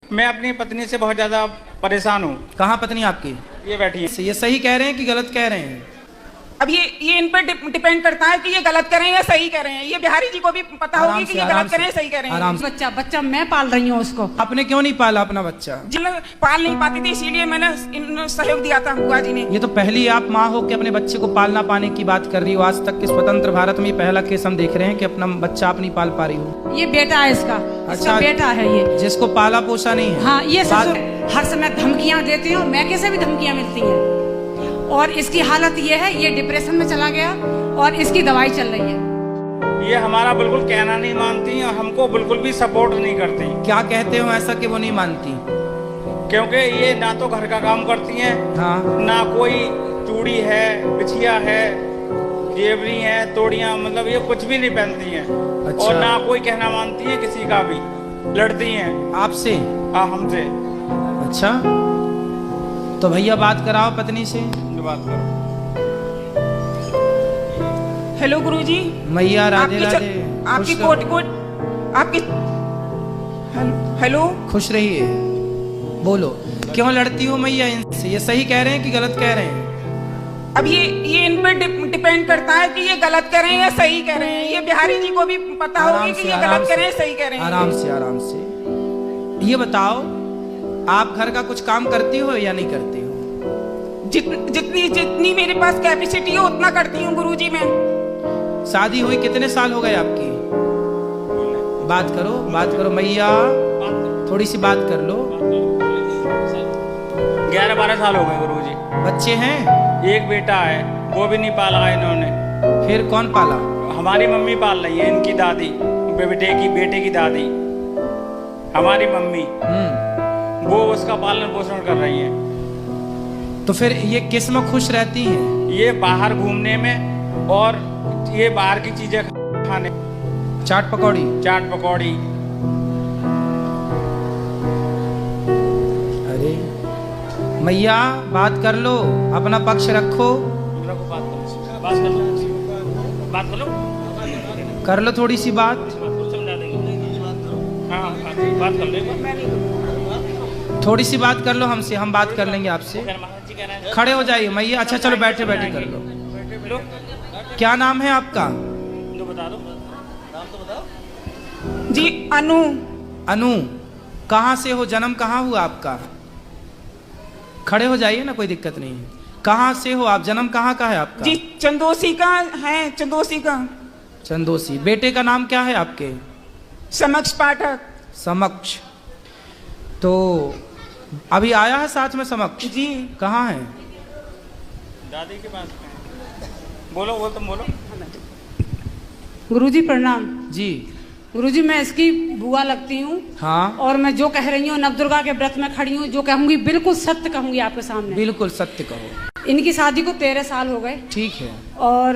मैं अपनी पत्नी से बहुत ज़्यादा परेशान हूँ। कहाँ पत्नी आपकी? ये बैठी है। ये सही कह रहे हैं कि गलत कह रहे हैं? अब ये इन पर डिपेंड करता है कि ये गलत कर रहे हैं या सही कर रहे हैं। ये बिहारी जी को भी पता होगी कि ये गलत कर रहे हैं सही कर रहे हैं। आराम से। बच्चा मैं पाल रही हूँ उसको। आपने क्यों नहीं पाला अपना बच्चा? जिन पाल नहीं पाती थी इसीलिए मैंने इन सहयोग दिया था बुआ जी ने। ये तो पहली आप माँ हो कि अपने बच्चे को पालना पाने की बात कर रही हो। आज तक के स्वतंत्र भारत में ये पहला केस हम देख रहे हैं कि अपना बच्चा आप नहीं पाल पा रही हो। ये बेटा है इसका। अच्छा, बेटा है ये, जिसको पाला पोसा नहीं है। हाँ, ये हर समय धमकियाँ देते हैं और मैके से भी धमकियाँ मिलती हैं। और इसकी हालत ये है, ये डिप्रेशन में चला गया और इसकी दवाई चल रही है। ये हमारा बिल्कुल कहना नहीं मानती और हमको बिल्कुल भी सपोर्ट नहीं करती। क्या कहते हो ऐसा कि वो नहीं मानती? क्योंकि ये ना तो घर का काम करती हैं, हाँ, ना कोई चूड़ी है, बिछिया है, जेवरी है, तोड़ियां, मतलब ये कुछ भी नहीं पहनती हैं। अच्छा। और ना कोई कहना मानती है किसी का भी, लड़ती हैं आपसे? हमसे। अच्छा, तो भैया बात कराओ पत्नी से। बात करो। हेलो गुरुजी। मैया राधे राधे। आपकी कोट आपकी हेलो। खुश रहिए। बोलो, क्यों लड़ती हो मैया इनसे? ये सही कह रहे हैं कि गलत कह रहे हैं? अब ये इन पर डिपेंड करता है कि ये गलत कर रहे हैं या सही कर रहे हैं। ये बिहारी जी को भी पता होगी कि ये गलत कर रहे हैं सही कर रहे हैं। आराम से आराम से। ये बताओ, आप घर का कुछ काम करती हो या नहीं करती हो? जितनी मेरे पास कैपेसिटी है उतना करती हूँ गुरुजी मैं। शादी हुई कितने साल हो गए आपकी? बात करो मैया, थोड़ी सी बात कर लो। 11-12 साल हो गए गुरुजी। बच्चे हैं? एक बेटा है, वो भी नहीं पाला इन्होंने। फिर कौन पाला? हमारी मम्मी पाल रही है, इनकी दादी, बेटे की दादी, हमारी मम्मी, वो उसका पालन पोषण कर रही है। तो फिर ये किस में खुश रहती हैं? ये बाहर घूमने में और ये बाहर की चीजें खाने, चाट पकौड़ी। अरे मैया बात कर लो, अपना पक्ष रखो। कर लो थोड़ी सी बात। थोड़ी सी बात कर लो हमसे, हम बात कर लेंगे आपसे। खड़े हो जाइए मैया। अच्छा चलो, बैठे कर लो। क्या नाम है आपका? जी अनु। अनु, कहाँ से हो? जन्म कहाँ हुआ आपका? खड़े हो जाइए ना, कोई दिक्कत नहीं है। कहाँ से हो आप? जन्म कहाँ का है आपका? जी चंदोसी का है, चंदोसी का। चंदोसी। बेटे का नाम क्या है आपके? समक्ष पाठक। समक्ष। तो अभी आया है साथ में समक्ष? जी। कहाँ है? दादी के पास। बोलो तुम बोलो। गुरुजी प्रणाम। जी। गुरुजी मैं इसकी बुआ लगती हूँ। हाँ। और मैं जो कह रही हूँ, नवदुर्गा के व्रत में खड़ी हूँ, जो कहूँगी बिल्कुल सत्य कहूँगी आपके सामने। बिल्कुल सत्य कहो। इनकी शादी को 13 साल हो गए। ठीक है। और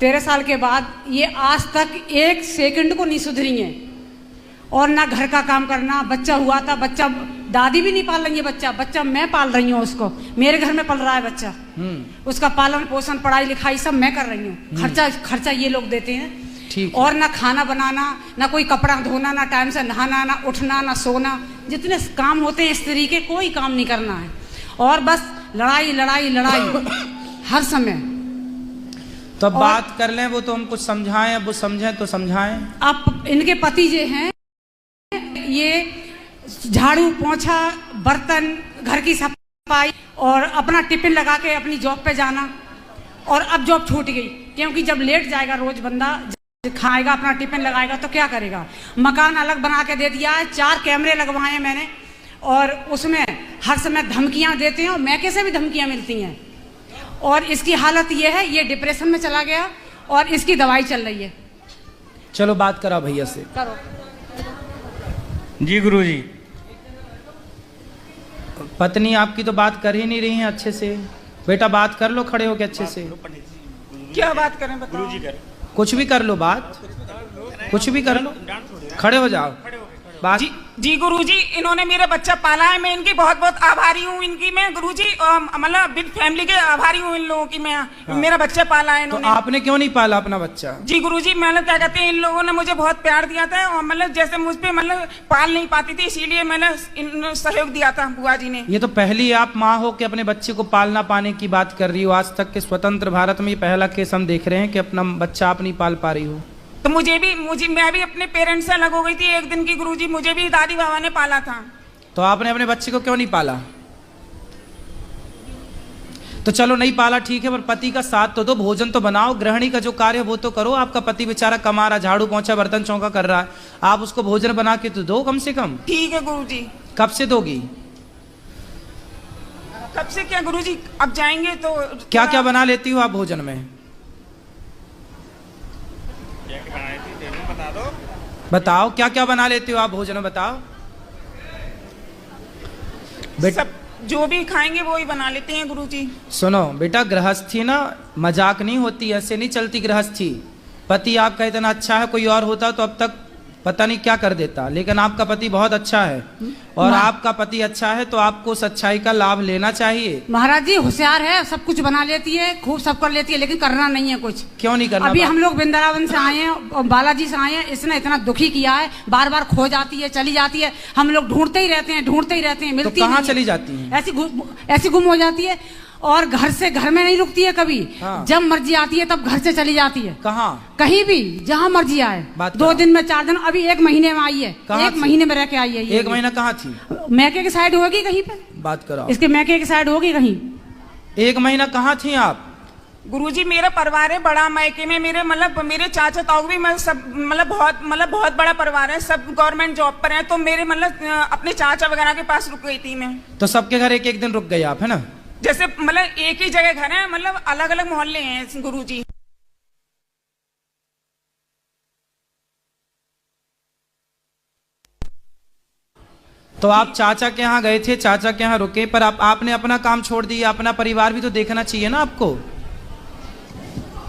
13 साल के बाद ये आज तक 1 सेकंड को नहीं सुधरी है। और ना घर का काम करना। बच्चा हुआ था, बच्चा दादी भी नहीं पाल रही है। बच्चा मैं पाल रही हूँ उसको। मेरे घर में पल रहा है बच्चा। उसका पालन पोषण, पढ़ाई लिखाई सब मैं कर रही हूँ। खर्चा ये लोग देते हैं। ठीक। और ना खाना बनाना, ना कोई कपड़ा धोना, ना टाइम से नहाना, ना उठना, ना सोना। जितने काम होते हैं स्त्री के, कोई काम नहीं करना है। और बस लड़ाई हर समय। तो अब बात कर लें, वो तो हम कुछ समझाएं। अब वो समझें तो समझाएं। अब इनके पति जो हैं, ये झाड़ू पोंछा, बर्तन, घर की सफाई और अपना टिफिन लगा के अपनी जॉब पे जाना। और अब जॉब छूट गई, क्योंकि जब लेट जाएगा रोज बंदा, खाएगा, अपना टिफिन लगाएगा तो क्या करेगा। मकान अलग बना के दे दिया है, 4 कैमरे लगवाए हैं मैंने। और उसमें हर समय धमकियां देते हैं और मैके से भी धमकियां मिलती हैं। और इसकी हालत ये है, ये डिप्रेशन में चला गया और इसकी दवाई चल रही है। चलो बात करा भैया से। करो। जी गुरुजी। पत्नी आपकी तो बात कर ही नहीं रही है अच्छे से। बेटा बात कर लो खड़े होके अच्छे से। क्या बात करें बताओ? कुछ भी कर लो, बात कुछ भी कर लो। खड़े हो जाओ। बात जी गुरुजी, इन्होंने मेरा बच्चा पाला है, मैं इनकी बहुत बहुत आभारी हूँ। इनकी मैं गुरुजी मतलब विद फैमिली के आभारी हूँ इन लोगों की। मैं मेरा बच्चा पाला है इन्होंने। तो आपने क्यों नहीं पाला अपना बच्चा? जी गुरुजी, मतलब क्या कहते हैं, इन लोगों ने मुझे बहुत प्यार दिया था और मतलब जैसे मुझ पे मतलब पाल नहीं पाती थी, इसीलिए मैंने सहयोग दिया था बुआ जी ने। ये तो पहली आप माँ हो कि अपने बच्चे को पालना पाने की बात कर रही हो। आज तक के स्वतंत्र भारत में ये पहला केस हम देख रहे हैं कि अपना बच्चा आप नहीं पाल पा रही हो। तो मैं भी अपने पेरेंट्स से अलग हो गई थी एक दिन की गुरुजी, मुझे भी दादी बाबा ने पाला था। तो आपने अपने बच्चे को क्यों नहीं पाला? तो चलो नहीं पाला ठीक है, पर पति का साथ तो दो, भोजन तो बनाओ, गृहिणी का जो कार्य वो तो करो। आपका पति बेचारा कमा रहा, झाड़ू पोंछा बर्तन चौका कर रहा है, आप उसको भोजन बना के तो दो कम से कम। ठीक है गुरुजी। कब से दोगी? कब से क्या गुरुजी, अब जाएंगे तो। क्या क्या बना लेती हो आप भोजन में? बताओ क्या क्या बना लेती हो आप भोजन में, बताओ। सब जो भी खाएंगे वो ही बना लेते हैं गुरुजी। सुनो बेटा, गृहस्थी ना मजाक नहीं होती, ऐसे नहीं चलती गृहस्थी। पति आपका इतना अच्छा है, कोई और होता तो अब तक पता नहीं क्या कर देता, लेकिन आपका पति बहुत अच्छा है और आपका पति अच्छा है तो आपको उस अच्छाई का लाभ लेना चाहिए। महाराज जी होशियार है, सब कुछ बना लेती है, खूब सब कर लेती है, लेकिन करना नहीं है कुछ। क्यों नहीं करना? अभी हम लोग वृंदावन से आए हैं और बालाजी से आए हैं, इसने इतना दुखी किया है, बार बार खो जाती है, चली जाती है, हम लोग ढूंढते ही रहते हैं, मिलती तो कहाँ चली जाती है? ऐसी गुम हो जाती है और घर में नहीं रुकती है कभी। हाँ। जब मर्जी आती है तब घर से चली जाती है। कहाँ? कहीं भी जहाँ मर्जी आए, 2 दिन में 4 दिन, अभी 1 महीने में आई है। 1 महीने में रह के आई है। 1 महीना कहाँ थी? मैके की साइड होगी कहीं पे, बात करो। इसके मैके की साइड होगी कहीं। 1 महीना कहाँ थी आप? गुरुजी मेरा परिवार है बड़ा, मैके में मेरे चाचा ताऊ भी सब बहुत बड़ा परिवार है, सब गवर्नमेंट जॉब पर है। तो मेरे अपने चाचा वगैरह के पास रुक गई थी मैं। तो सबके घर 1-1 दिन रुक गए आप, है ना? जैसे एक ही जगह घर है, अलग अलग मोहल्ले हैं गुरुजी। तो आप चाचा के यहाँ गए थे, चाचा के यहाँ रुके, पर आपने अपना काम छोड़ दिया, अपना परिवार भी तो देखना चाहिए ना आपको।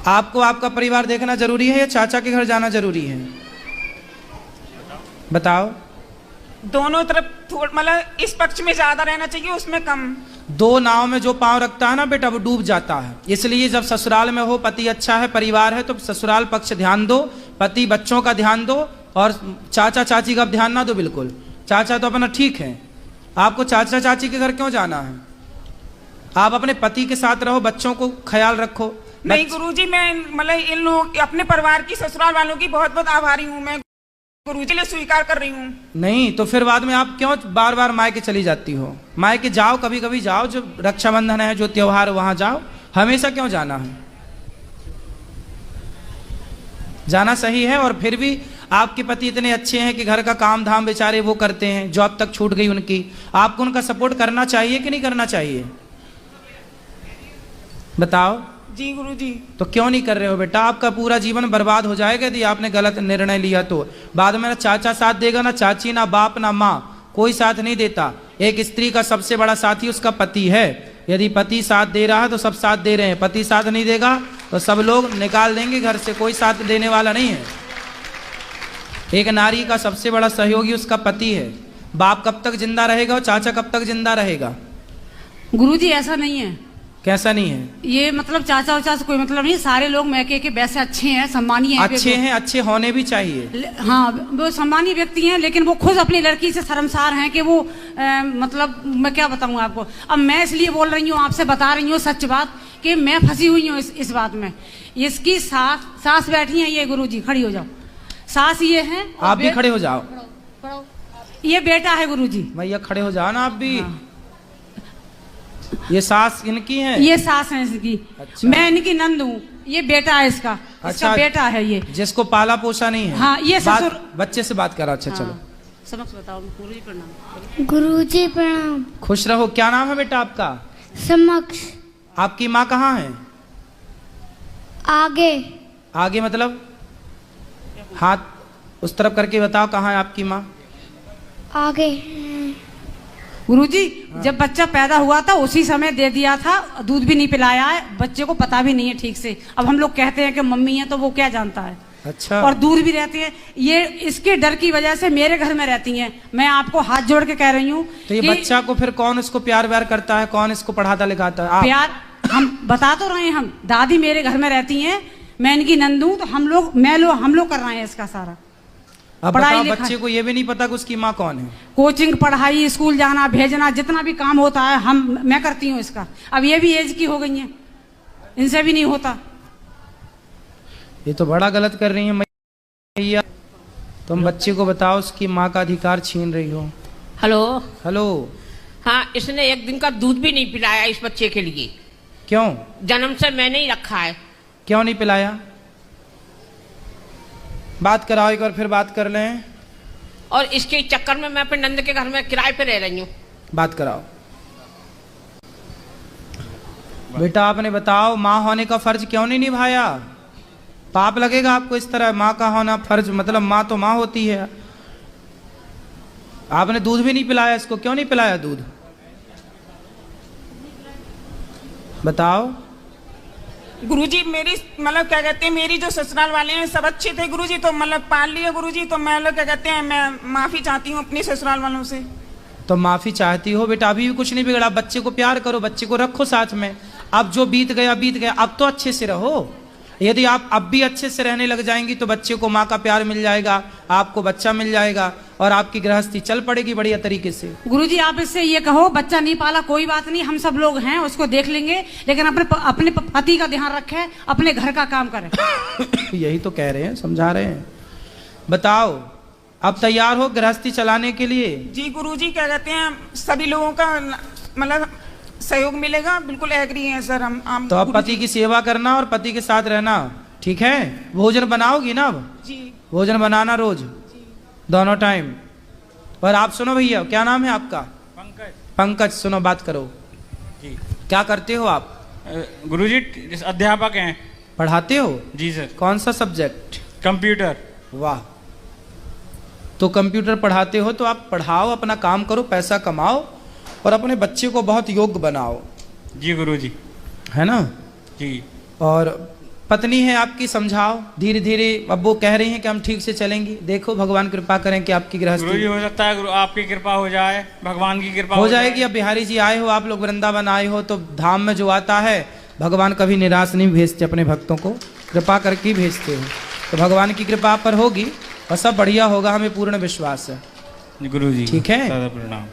आपको आपका परिवार देखना जरूरी है या चाचा के घर जाना जरूरी है? बताओ। दोनों तरफ इस पक्ष में ज्यादा रहना चाहिए, उसमें कम। 2 नाव में जो पांव रखता है ना बेटा, वो डूब जाता है। इसलिए जब ससुराल में हो, पति अच्छा है, परिवार है, तो ससुराल पक्ष ध्यान दो, पति बच्चों का ध्यान दो और चाचा चाची का ध्यान ना दो बिल्कुल। चाचा तो अपना ठीक है, आपको चाचा चाची के घर क्यों जाना है? आप अपने पति के साथ रहो, बच्चों को ख्याल रखो। नहीं गुरुजी, मैं इन लोग अपने परिवार की, ससुराल वालों की बहुत बहुत आभारी हूँ। मैं गुरुजी लिए स्वीकार कर रही हूँ। नहीं तो फिर बाद में आप क्यों बार बार मायके चली जाती हो? मायके जाओ, कभी कभी जाओ, जो रक्षाबंधन है, जो त्योहार वहां जाओ, हमेशा क्यों जाना है? जाना सही है। और फिर भी आपके पति इतने अच्छे हैं कि घर का काम धाम बेचारे वो करते हैं, जॉब तक छूट गई उनकी, आपको उनका सपोर्ट करना चाहिए कि नहीं करना चाहिए? बताओ। जी गुरुजी। तो क्यों नहीं कर रहे हो बेटा? आपका पूरा जीवन बर्बाद हो जाएगा यदि आपने गलत निर्णय लिया तो। बाद में ना चाचा साथ देगा, ना चाची, ना बाप, ना माँ, कोई साथ नहीं देता। एक स्त्री का सबसे बड़ा साथी उसका पति है। यदि पति साथ दे रहा है तो सब साथ दे रहे हैं, पति साथ नहीं देगा तो सब लोग निकाल देंगे घर से, कोई साथ देने वाला नहीं है। एक नारी का सबसे बड़ा सहयोगी उसका पति है। बाप कब तक जिंदा रहेगा और चाचा कब तक जिंदा रहेगा? गुरुजी ऐसा नहीं है। कैसा नहीं है? ये चाचा उचा से कोई मतलब नहीं, सारे लोग मैके के वैसे अच्छे हैं, सम्मानीय हैं। अच्छे हैं, अच्छे होने भी चाहिए। हाँ, वो सम्मानीय व्यक्ति हैं, लेकिन वो खुद अपनी लड़की से शर्मसार हैं कि वो मैं क्या बताऊँ आपको। अब मैं इसलिए बोल रही हूँ, आपसे बता रही हूँ सच बात कि मैं फंसी हुई हूँ इस बात में। इसकी सास बैठी है, ये गुरुजी खड़ी हो जाओ, सास ये है। आप भी खड़े हो जाओ। ये बेटा है गुरुजी। भैया खड़े हो जाओ ना आप भी। हाँ। ये सास इनकी है? ये सास है इसकी। अच्छा। मैं इनकी नंद हूँ, ये बेटा है इसका। अच्छा। इसका बेटा है ये, जिसको पाला पोसा नहीं है। हाँ, ये ससुर। बच्चे से बात करा। अच्छा। हाँ। चलो समक्ष बताओ। गुरुजी प्रणाम। गुरुजी प्रणाम। खुश रहो। क्या नाम है बेटा आपका? समक्ष। आपकी माँ कहाँ है? आगे। आगे मतलब? हाथ उस तरफ करके बताओ, कहाँ है आपकी माँ? आगे। गुरुजी, जब बच्चा पैदा हुआ था उसी समय दे दिया था, दूध भी नहीं पिलाया है, बच्चे को पता भी नहीं है ठीक से। अब हम लोग कहते हैं कि मम्मी है, तो वो क्या जानता है? अच्छा। और दूर भी रहती है। ये इसके डर की वजह से मेरे घर में रहती हैं। मैं आपको हाथ जोड़ के कह रही हूँ तो ये बच्चा को फिर कौन इसको प्यार व्यार करता है, कौन इसको पढ़ाता लिखाता है? आप? प्यार हम बता तो रहे हैं, हम दादी मेरे घर में रहती हैं, मैं इनकी नंदू, तो हम लोग कर रहे हैं इसका सारा। अब बताओ, बच्चे को ये भी नहीं पता कि उसकी माँ कौन है? कोचिंग, पढ़ाई, स्कूल जाना, भेजना, जितना भी काम होता है मैं करती हूँ इसका। अब ये भी एज की हो गई है, इनसे भी नहीं होता। ये तो बड़ा गलत कर रही है मैया। तुम बच्चे को बताओ उसकी माँ का अधिकार छीन रही हो। हेलो। हेलो। हाँ, इसने एक दिन का दूध भी नहीं पिलाया इस बच्चे के लिए। क्यों? जन्म से मैंने ही रखा है। क्यों नहीं पिलाया? बात कराओ एक बार, फिर बात कर लें। और इसके चक्कर में मैं अपने नंद के घर में किराए पे रह रही हूँ। बात कराओ। बेटा आपने बताओ, माँ होने का फर्ज क्यों नहीं निभाया? पाप लगेगा आपको इस तरह। माँ का होना फर्ज, मतलब माँ तो माँ होती है। आपने दूध भी नहीं पिलाया इसको, क्यों नहीं पिलाया दूध? बताओ। गुरुजी मेरी मतलब क्या कहते हैं, मेरी जो ससुराल वाले हैं सब अच्छे थे गुरुजी, तो मतलब पाल लिए गुरुजी, तो मैं लोग क्या कहते हैं, मैं माफी चाहती हूँ अपने ससुराल वालों से। तो माफी चाहती हो बेटा, अभी भी कुछ नहीं बिगड़ा। बच्चे को प्यार करो, बच्चे को रखो साथ में। अब जो बीत गया बीत गया, अब तो अच्छे से रहो। यदि आप अब भी अच्छे से रहने लग जाएंगी तो बच्चे को माँ का प्यार मिल जाएगा, आपको बच्चा मिल जाएगा और आपकी गृहस्थी चल पड़ेगी बढ़िया तरीके से। गुरुजी आप इससे ये कहो, बच्चा नहीं पाला कोई बात नहीं, हम सब लोग हैं, उसको देख लेंगे, लेकिन अपने पति का ध्यान रखे, अपने घर का काम करे। यही तो कह रहे हैं, समझा रहे हैं। बताओ, अब तैयार हो गृहस्थी चलाने के लिए? जी गुरुजी क्या कहते हैं, सभी लोगों का मतलब सहयोग मिलेगा, बिल्कुल एग्री हैं सर हम तो अब पति की सेवा करना और पति के साथ रहना, ठीक है? भोजन बनाओगी ना? अब जी भोजन बनाना रोज, दोनों टाइम। और आप सुनो भैया, क्या नाम है आपका? पंकज। पंकज, सुनो बात करो जी। क्या करते हो आप? गुरुजी अध्यापक हैं। पढ़ाते हो? जी सर। कौन सा सब्जेक्ट? कंप्यूटर। वाह। तो कंप्यूटर पढ़ाते हो तो आप पढ़ाओ, अपना काम करो, पैसा कमाओ और अपने बच्चे को बहुत योग्य बनाओ। जी गुरुजी। है ना? जी। और पत्नी है आपकी, समझाओ धीरे धीरे। अब वो कह रही हैं कि हम ठीक से चलेंगी, देखो भगवान कृपा करें कि आपकी गुरुजी गृहस्थी हो सकता है आपकी कृपा हो जाए, भगवान की कृपा हो जाएगी। अब बिहारी जी आए हो, आप लोग वृंदावन आए हो, तो धाम में जो आता है भगवान कभी निराश नहीं भेजते, अपने भक्तों को कृपा करके ही भेजते हो। तो भगवान की कृपा पर होगी और सब बढ़िया होगा, हमें पूर्ण विश्वास है। गुरुजी ठीक है? दादा प्रणाम।